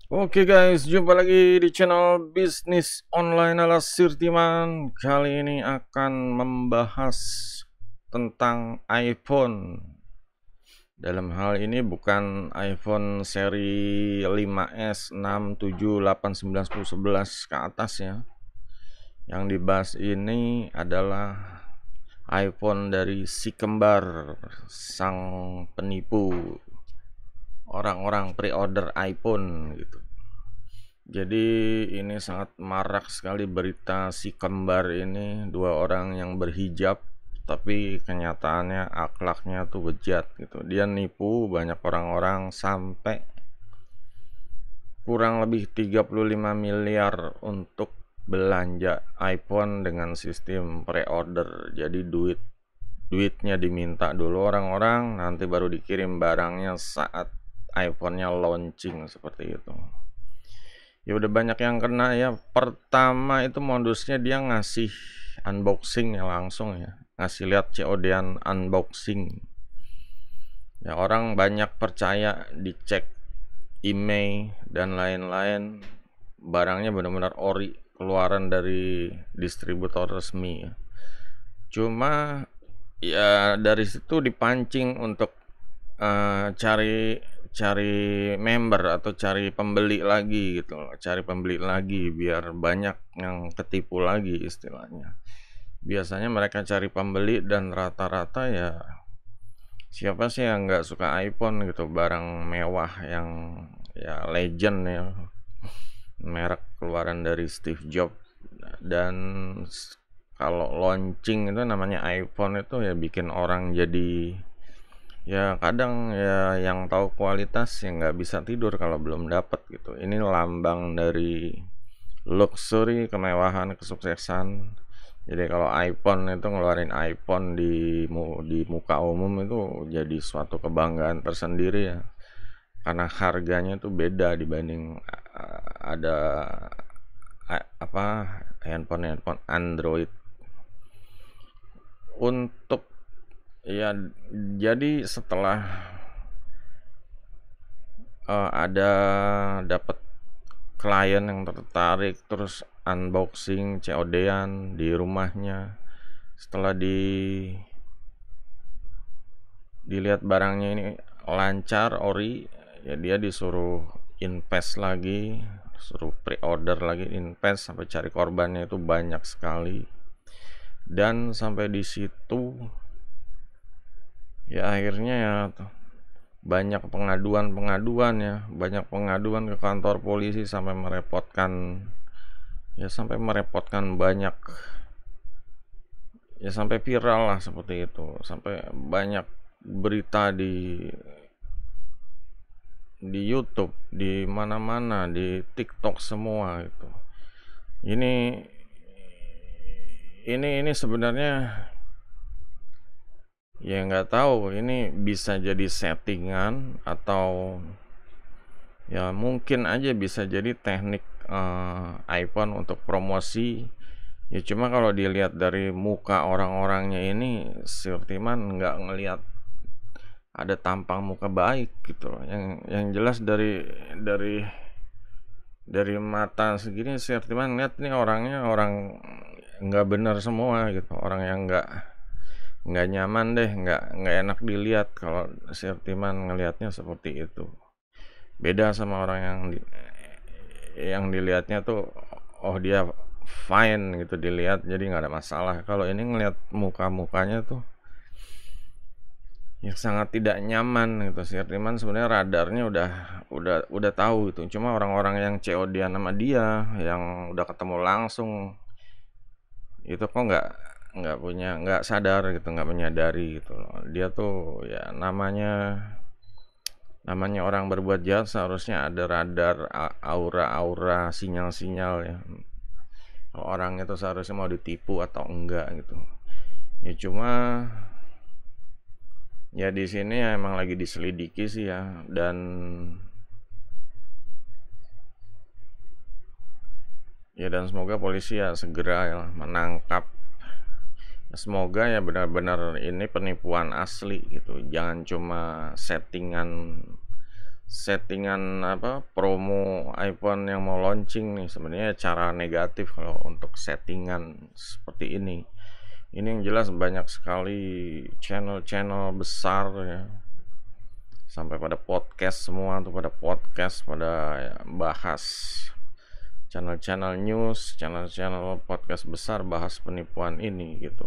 Oke guys, jumpa lagi di channel bisnis online ala Sirtiman. Kali ini akan membahas tentang iPhone. Dalam hal ini bukan iPhone seri 5S, 6, 7, 8, 9, 10, 11 ke atas ya. Yang dibahas ini adalah iPhone dari si kembar, sang penipu orang-orang pre-order iPhone gitu. Jadi ini sangat marak sekali berita si kembar ini, dua orang yang berhijab tapi kenyataannya akhlaknya tuh bejat gitu. Dia nipu banyak orang-orang sampai kurang lebih 35 miliar untuk belanja iPhone dengan sistem pre-order. Jadi duitnya diminta dulu orang-orang, nanti baru dikirim barangnya saat iPhone-nya launching seperti itu. Ya udah banyak yang kena ya. Pertama itu modusnya dia ngasih unboxing ya langsung ya, ngasih lihat COD-an unboxing ya. Orang banyak percaya, dicek email dan lain-lain, barangnya benar-benar ori, keluaran dari distributor resmi ya. Cuma ya dari situ dipancing untuk cari cari member atau cari pembeli lagi gitu loh, cari pembeli lagi biar banyak yang ketipu lagi istilahnya. Biasanya mereka cari pembeli dan rata-rata ya siapa sih yang nggak suka iPhone gitu, barang mewah yang ya legend ya, merek keluaran dari Steve Jobs. Dan kalau launching itu namanya iPhone itu ya bikin orang jadi ya kadang ya yang tahu kualitas yang nggak bisa tidur kalau belum dapat gitu. Ini lambang dari luxury, kemewahan, kesuksesan. Jadi kalau iPhone itu ngeluarin iPhone di muka umum itu jadi suatu kebanggaan tersendiri ya. Karena harganya itu beda dibanding ada apa handphone Android. Untuk ya jadi setelah ada dapat klien yang tertarik terus unboxing COD-an di rumahnya, setelah dilihat barangnya ini lancar ori ya, dia disuruh invest lagi, suruh pre-order lagi, invest sampai cari korbannya itu banyak sekali. Dan sampai di situ ya akhirnya ya banyak pengaduan ya, banyak pengaduan ke kantor polisi sampai merepotkan banyak ya, sampai viral lah seperti itu, sampai banyak berita di YouTube, di mana-mana, di TikTok semua itu. Ini ini sebenarnya ya nggak tahu ini bisa jadi settingan atau ya mungkin aja bisa jadi teknik iPhone untuk promosi ya. Cuma kalau dilihat dari muka orang-orangnya ini, Sirtiman nggak ngelihat ada tampang muka baik gitu loh. Yang jelas dari mata segini Sirtiman lihat nih orangnya orang nggak benar semua gitu, orang yang nggak nyaman deh, nggak enak dilihat kalau Sirtiman ngelihatnya seperti itu. Beda sama orang yang dilihatnya tuh oh dia fine gitu dilihat jadi nggak ada masalah. Kalau ini ngelihat muka-mukanya tuh ya sangat tidak nyaman gitu. Sirtiman sebenarnya radarnya udah tahu itu. Cuma orang-orang yang COD-an sama dia yang udah ketemu langsung itu kok nggak sadar gitu, nggak menyadari gitu loh. Dia tuh ya namanya orang berbuat jahat seharusnya ada radar, aura-aura, sinyal-sinyal ya. Orang itu seharusnya mau ditipu atau enggak gitu. Ya cuma ya di sini ya emang lagi diselidiki sih ya, dan semoga polisi ya segera ya menangkap. Semoga ya benar-benar ini penipuan asli gitu. Jangan cuma settingan settingan apa promo iPhone yang mau launching nih, sebenarnya cara negatif kalau untuk settingan seperti ini. Ini yang jelas banyak sekali channel-channel besar ya, sampai pada podcast semua tuh, pada podcast, pada ya, bahas channel-channel news, channel-channel podcast besar bahas penipuan ini gitu.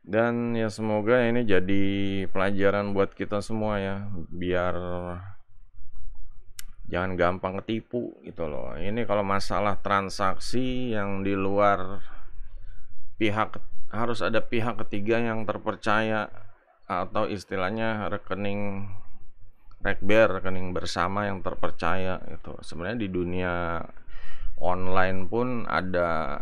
Dan ya semoga ini jadi pelajaran buat kita semua ya, biar jangan gampang ketipu gitu loh. Ini kalau masalah transaksi yang di luar pihak, harus ada pihak ketiga yang terpercaya, atau istilahnya rekening rekber, rekening bersama yang terpercaya itu. Sebenarnya di dunia online pun ada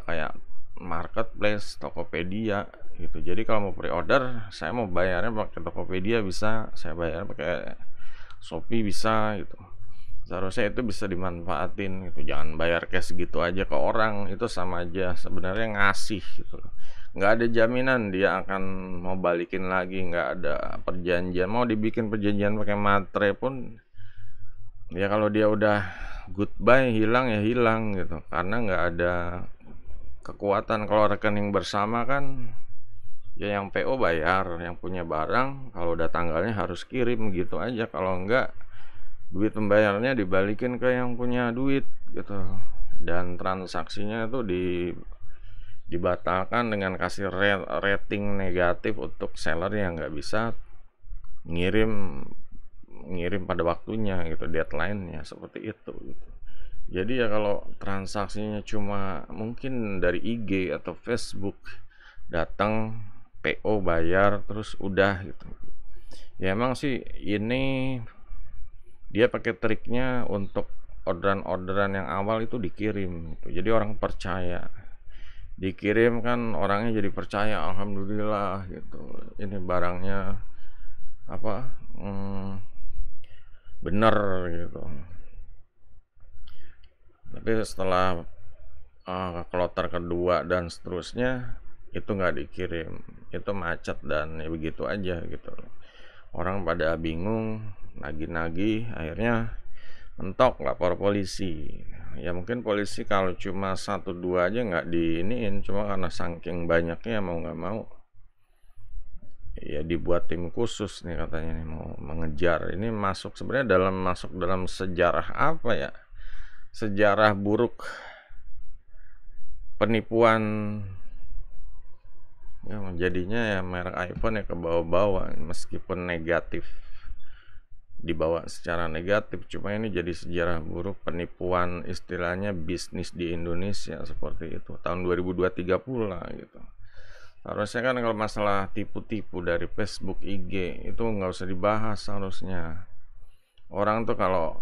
kayak marketplace, Tokopedia gitu. Jadi kalau mau pre-order, saya mau bayarnya pakai Tokopedia bisa, saya bayar pakai Shopee bisa gitu. Seharusnya itu bisa dimanfaatin gitu. Jangan bayar cash gitu aja ke orang, itu sama aja sebenarnya ngasih gitu. Nggak ada jaminan dia akan mau balikin lagi, nggak ada perjanjian. Mau dibikin perjanjian pakai materai pun, ya kalau dia udah goodbye, hilang ya hilang gitu. Karena nggak ada kekuatan. Kalau rekening bersama kan, ya yang PO bayar, yang punya barang kalau udah tanggalnya harus kirim gitu aja. Kalau enggak, duit pembayarnya dibalikin ke yang punya duit gitu. Dan transaksinya itu dibatalkan dengan kasih rating negatif untuk seller yang nggak bisa ngirim ngirim pada waktunya gitu, deadline-nya seperti itu gitu. Jadi ya kalau transaksinya cuma mungkin dari IG atau Facebook, datang PO bayar terus udah gitu. Ya emang sih ini dia pakai triknya untuk orderan-orderan yang awal itu dikirim gitu. Jadi orang percaya. Dikirim kan orangnya jadi percaya, alhamdulillah gitu. Ini barangnya apa? Bener gitu. Tapi setelah kloter kedua dan seterusnya itu nggak dikirim, itu macet dan ya begitu aja gitu. Orang pada bingung, nagih-nagih, akhirnya mentok lapor polisi. Ya mungkin polisi kalau cuma 1-2 aja nggak diiniin, cuma karena saking banyaknya mau nggak mau ya dibuat tim khusus nih katanya nih mau mengejar. Ini masuk dalam sejarah apa ya, sejarah buruk penipuan ya. Jadinya ya merek iPhone ya ke bawah-bawah, meskipun negatif, dibawa secara negatif, cuma ini jadi sejarah buruk penipuan, istilahnya bisnis di Indonesia seperti itu tahun 2023 pula gitu. Harusnya kan kalau masalah tipu-tipu dari Facebook, IG itu nggak usah dibahas. Harusnya orang tuh kalau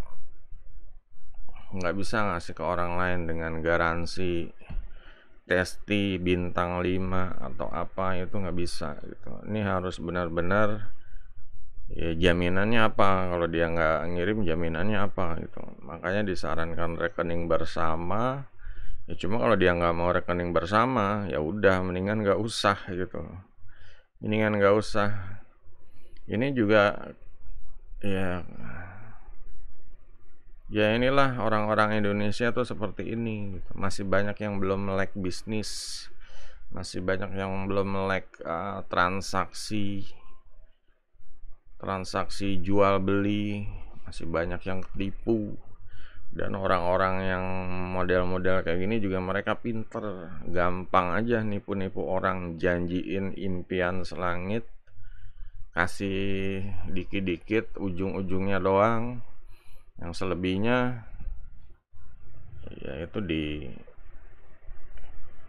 nggak bisa ngasih ke orang lain dengan garansi Testi bintang 5 atau apa, itu nggak bisa gitu. Ini harus benar-benar ya, jaminannya apa kalau dia nggak ngirim, jaminannya apa gitu. Makanya disarankan rekening bersama ya. Cuma kalau dia nggak mau rekening bersama, ya udah mendingan nggak usah gitu, mendingan nggak usah. Ini juga ya, ya inilah orang-orang Indonesia tuh seperti ini gitu. Masih banyak yang belum melek bisnis, masih banyak yang belum melek transaksi jual beli, masih banyak yang ketipu. Dan orang-orang yang model-model kayak gini juga mereka pinter, gampang aja nipu-nipu orang, janjiin impian selangit, kasih dikit-dikit, ujung-ujungnya doang. Yang selebihnya ya itu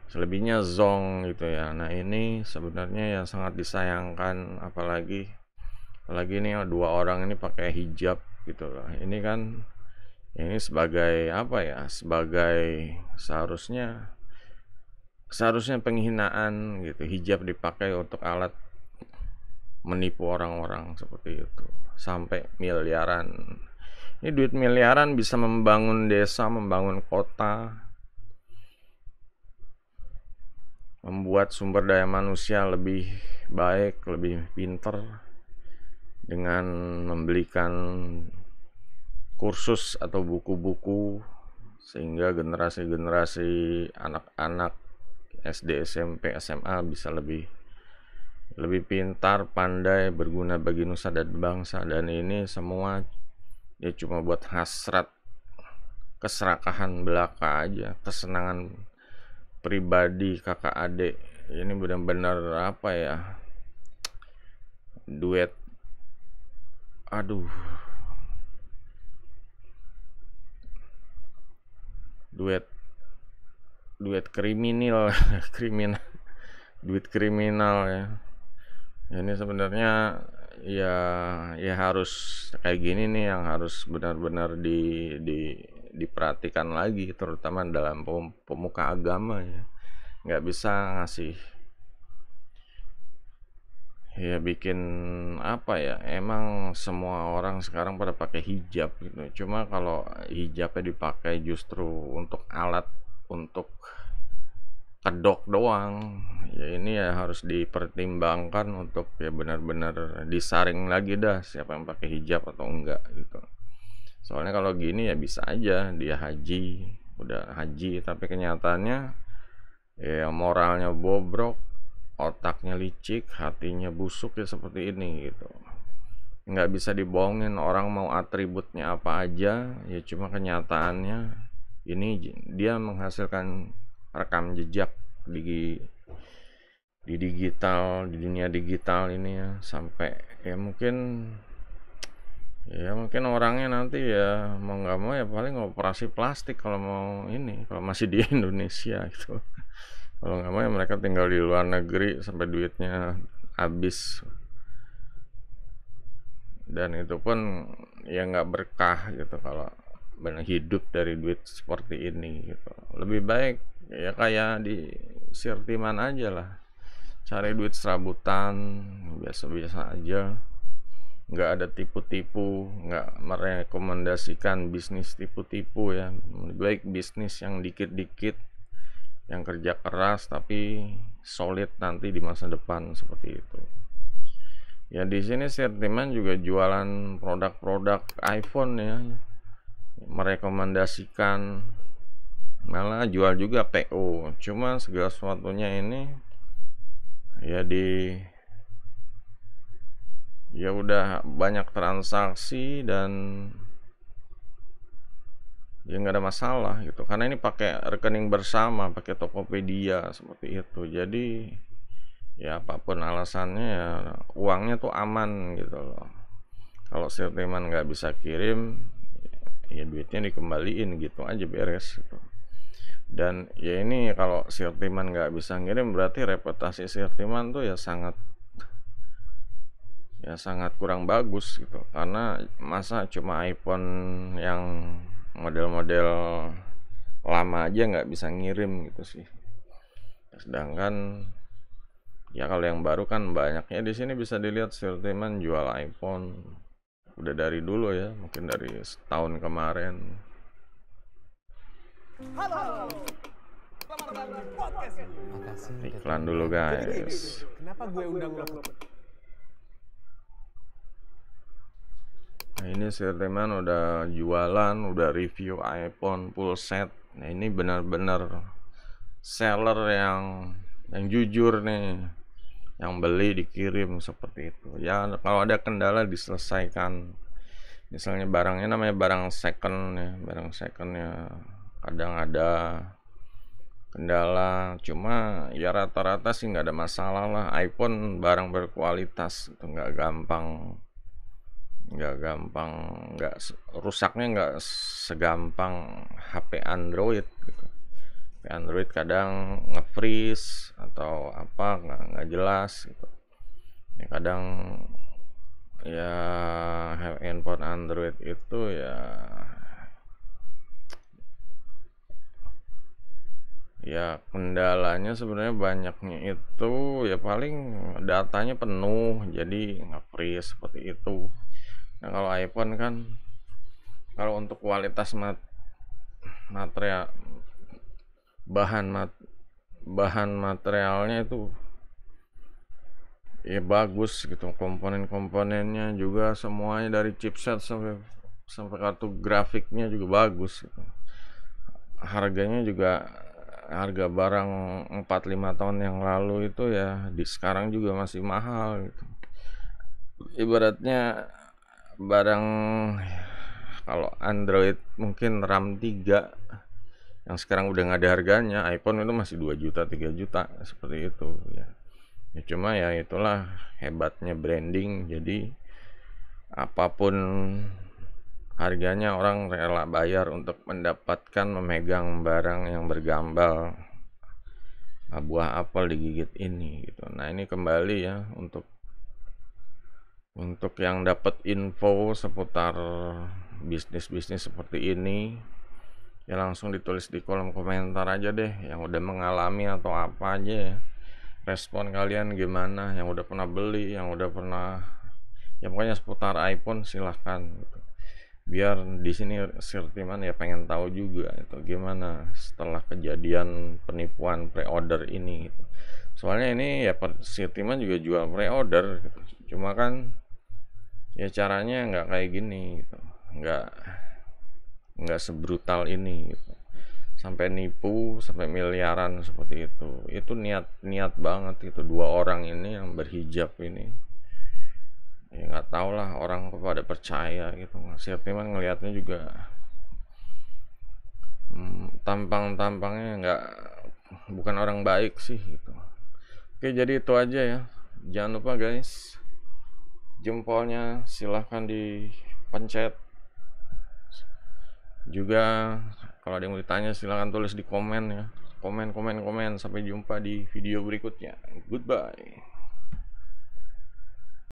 selebihnya zong gitu ya. Nah ini sebenarnya ya sangat disayangkan, apalagi ini dua orang ini pakai hijab gitu loh. Ini kan ini sebagai apa ya, sebagai seharusnya penghinaan gitu. Hijab dipakai untuk alat menipu orang-orang seperti itu sampai miliaran. Ini duit miliaran bisa membangun desa, membangun kota, membuat sumber daya manusia lebih baik, lebih pinter. dengan membelikan kursus atau buku-buku, sehingga generasi-generasi anak-anak SD, SMP, SMA bisa lebih pintar, pandai, berguna bagi nusa dan bangsa. Dan ini semua ya cuma buat hasrat keserakahan belaka aja, kesenangan pribadi kakak adik. Ini benar-benar apa ya, duet, aduh, duet kriminal kriminal, duit kriminal ya. Ini sebenarnya ya harus kayak gini nih yang harus benar-benar diperhatikan lagi, terutama dalam pemuka agama ya. Nggak bisa ngasih ya, bikin apa ya, emang semua orang sekarang pada pakai hijab gitu. Cuma kalau hijabnya dipakai justru untuk alat untuk kedok doang, ya ini ya harus dipertimbangkan untuk ya benar-benar disaring lagi dah siapa yang pakai hijab atau enggak gitu. Soalnya kalau gini ya bisa aja dia udah haji tapi kenyataannya ya moralnya bobrok, otaknya licik, hatinya busuk ya seperti ini gitu. Nggak bisa dibohongin, orang mau atributnya apa aja ya, cuma kenyataannya ini dia menghasilkan rekam jejak di digital, di dunia digital ini ya, sampai ya mungkin orangnya nanti ya mau nggak mau ya paling operasi plastik kalau mau ini, kalau masih di Indonesia gitu. Kalau nggak mau ya mereka tinggal di luar negeri sampai duitnya habis, dan itu pun ya nggak berkah gitu kalau benar hidup dari duit seperti ini gitu. Lebih baik ya kayak di Sirtiman aja lah, cari duit serabutan biasa-biasa aja, nggak ada tipu-tipu, nggak merekomendasikan bisnis tipu-tipu ya. Lebih baik bisnis yang dikit-dikit, yang kerja keras tapi solid nanti di masa depan, seperti itu. Ya di sini Sirtiman juga jualan produk-produk iPhone ya, merekomendasikan, malah jual juga PO. Cuma segala sesuatunya ini ya ya udah banyak transaksi dan ya nggak ada masalah gitu, karena ini pakai rekening bersama, pakai Tokopedia seperti itu. Jadi ya apapun alasannya ya uangnya tuh aman gitu loh. Kalau Sirtiman nggak bisa kirim ya duitnya dikembaliin gitu aja, beres gitu. Dan ya ini kalau Sirtiman nggak bisa ngirim berarti reputasi Sirtiman tuh ya sangat kurang bagus gitu, karena masa cuma iPhone yang model-model lama aja nggak bisa ngirim gitu sih. Sedangkan ya kalau yang baru kan banyaknya. Di sini bisa dilihat Sirtiman jual iPhone udah dari dulu ya, mungkin dari setahun kemarin. Halo. Selamat datang di podcast. Makasih. Iklan dulu guys. Kenapa gue undang lo? Nah ini Sirtiman udah jualan, udah review iPhone full set. Nah ini benar-benar seller yang jujur nih, yang beli dikirim seperti itu ya. Kalau ada kendala diselesaikan, misalnya barangnya namanya barang second ya, kadang ada kendala, cuma ya rata-rata sih nggak ada masalah lah. iPhone barang berkualitas itu nggak gampang, rusaknya nggak segampang HP Android gitu. Android kadang nge-freeze atau apa, nggak jelas gitu ya. Kadang ya handphone Android itu ya kendalanya sebenarnya banyaknya itu ya paling datanya penuh jadi nge-freeze seperti itu. Nah kalau iPhone kan, kalau untuk kualitas material, bahan materialnya itu ya bagus gitu, komponen-komponennya juga semuanya dari chipset sampai sampai kartu grafiknya juga bagus gitu. Harganya juga harga barang 4-5 tahun yang lalu itu ya di sekarang juga masih mahal gitu. Ibaratnya barang kalau Android mungkin RAM 3 yang sekarang udah nggak ada harganya, iPhone itu masih 2 juta 3 juta seperti itu ya. Ya cuma ya itulah hebatnya branding, jadi apapun harganya orang rela bayar untuk mendapatkan memegang barang yang bergambar buah apel digigit ini gitu. Nah, ini kembali ya untuk yang dapat info seputar bisnis-bisnis seperti ini ya langsung ditulis di kolom komentar aja deh yang udah mengalami atau apa aja ya. Respon kalian gimana yang udah pernah beli, yang udah pernah ya pokoknya seputar iPhone silahkan gitu. Biar di sini Sirtiman ya pengen tahu juga itu gimana setelah kejadian penipuan pre-order ini gitu. Soalnya ini ya Sirtiman juga jual pre-order gitu. Cuma kan ya caranya nggak kayak gini gitu. Nggak sebrutal ini gitu. Sampai nipu sampai miliaran seperti itu niat banget itu dua orang ini yang berhijab ini ya nggak tau lah orang pada percaya gitu. Sirtiman ngelihatnya juga tampangnya nggak bukan orang baik sih gitu. Oke, jadi itu aja ya, jangan lupa guys, jempolnya silahkan dipencet juga. Kalau ada yang mau ditanya silahkan tulis di komen ya, komen. Sampai jumpa di video berikutnya, goodbye.